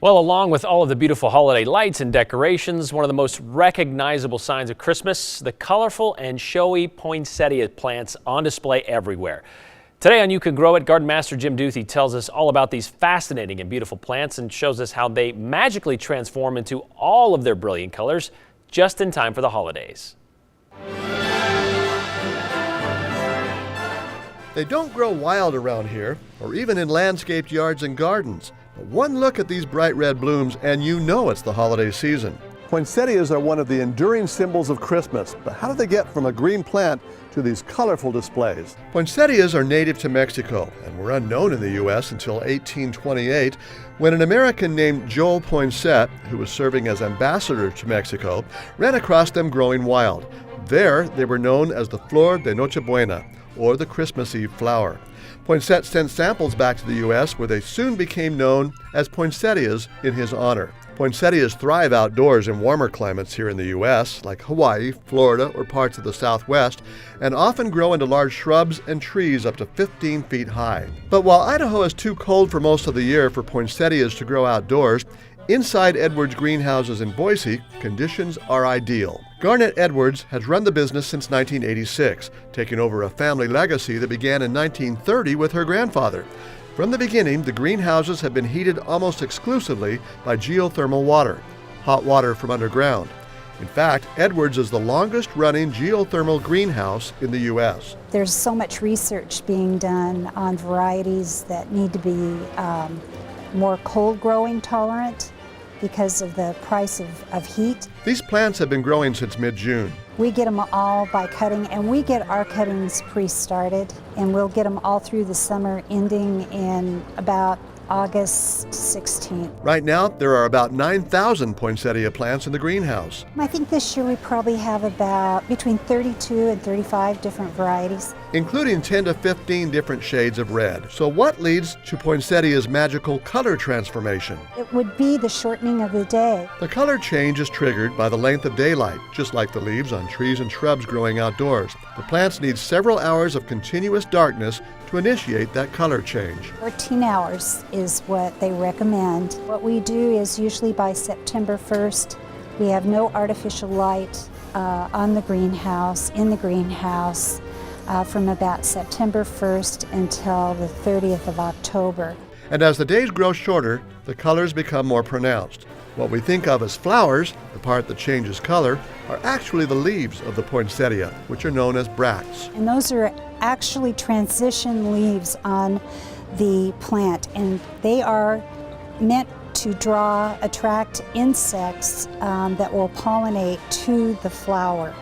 Well, along with all of the beautiful holiday lights and decorations, one of the most recognizable signs of Christmas, the colorful and showy poinsettia plants on display everywhere. Today on You Can Grow It, Garden Master Jim Duthie tells us all about these fascinating and beautiful plants and shows us how they magically transform into all of their brilliant colors just in time for the holidays. They don't grow wild around here, or even in landscaped yards and gardens. But one look at these bright red blooms and you know it's the holiday season. Poinsettias are one of the enduring symbols of Christmas, but how do they get from a green plant to these colorful displays? Poinsettias are native to Mexico and were unknown in the U.S. until 1828, when an American named Joel Poinsett, who was serving as ambassador to Mexico, ran across them growing wild. There, they were known as the Flor de Nochebuena, or the Christmas Eve flower. Poinsett sent samples back to the U.S., where they soon became known as poinsettias in his honor. Poinsettias thrive outdoors in warmer climates here in the U.S., like Hawaii, Florida, or parts of the Southwest, and often grow into large shrubs and trees up to 15 feet high. But while Idaho is too cold for most of the year for poinsettias to grow outdoors, inside Edwards greenhouses in Boise, conditions are ideal. Garnet Edwards has run the business since 1986, taking over a family legacy that began in 1930 with her grandfather. From the beginning, the greenhouses have been heated almost exclusively by geothermal water, hot water from underground. In fact, Edwards is the longest-running geothermal greenhouse in the U.S. There's so much research being done on varieties that need to be more cold growing tolerant because of the price of heat. These plants have been growing since mid-June. We get them all by cutting, and we get our cuttings pre-started, and we'll get them all through the summer, ending in about August 16th. Right now, there are about 9,000 poinsettia plants in the greenhouse. I think this year we probably have about between 32 and 35 different varieties, including 10 to 15 different shades of red. So what leads to poinsettia's magical color transformation? It would be the shortening of the day. The color change is triggered by the length of daylight, just like the leaves on trees and shrubs growing outdoors. The plants need several hours of continuous darkness to initiate that color change. 14 hours is what they recommend. What we do is usually by September 1st, we have no artificial light in the greenhouse, from about September 1st until the 30th of October. And as the days grow shorter, the colors become more pronounced. What we think of as flowers, the part that changes color, are actually the leaves of the poinsettia, which are known as bracts. And those are actually transition leaves on the plant, and they are meant to attract insects that will pollinate to the flower.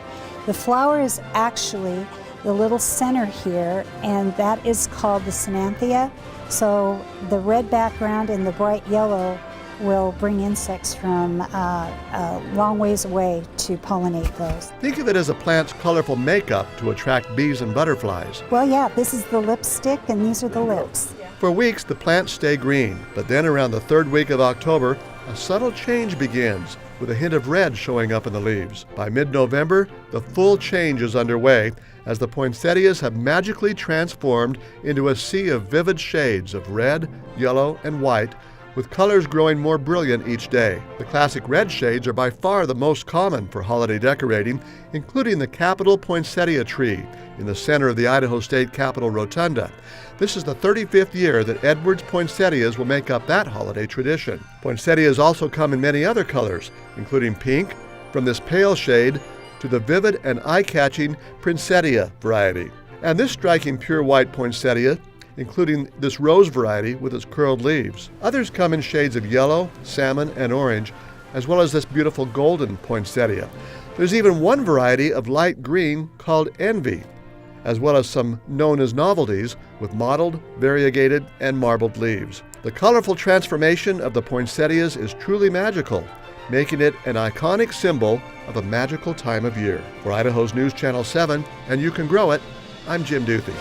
The flower is actually the little center here, and that is called the Sinanthia. So the red background and the bright yellow will bring insects from a long ways away to pollinate those. Think of it as a plant's colorful makeup to attract bees and butterflies. Well, yeah, this is the lipstick and these are the lips. For weeks, the plants stay green, but then around the third week of October, a subtle change begins, with a hint of red showing up in the leaves. By mid-November, the full change is underway as the poinsettias have magically transformed into a sea of vivid shades of red, yellow, and white, with colors growing more brilliant each day. The classic red shades are by far the most common for holiday decorating, including the Capitol poinsettia tree in the center of the Idaho State Capitol Rotunda. This is the 35th year that Edwards poinsettias will make up that holiday tradition. Poinsettias also come in many other colors, including pink, from this pale shade, to the vivid and eye-catching Poinsettia variety. And this striking pure white poinsettia, including this rose variety with its curled leaves. Others come in shades of yellow, salmon, and orange, as well as this beautiful golden poinsettia. There's even one variety of light green called Envy, as well as some known as novelties with mottled, variegated, and marbled leaves. The colorful transformation of the poinsettias is truly magical, making it an iconic symbol of a magical time of year. For Idaho's News Channel 7, and You Can Grow It, I'm Jim Duthie.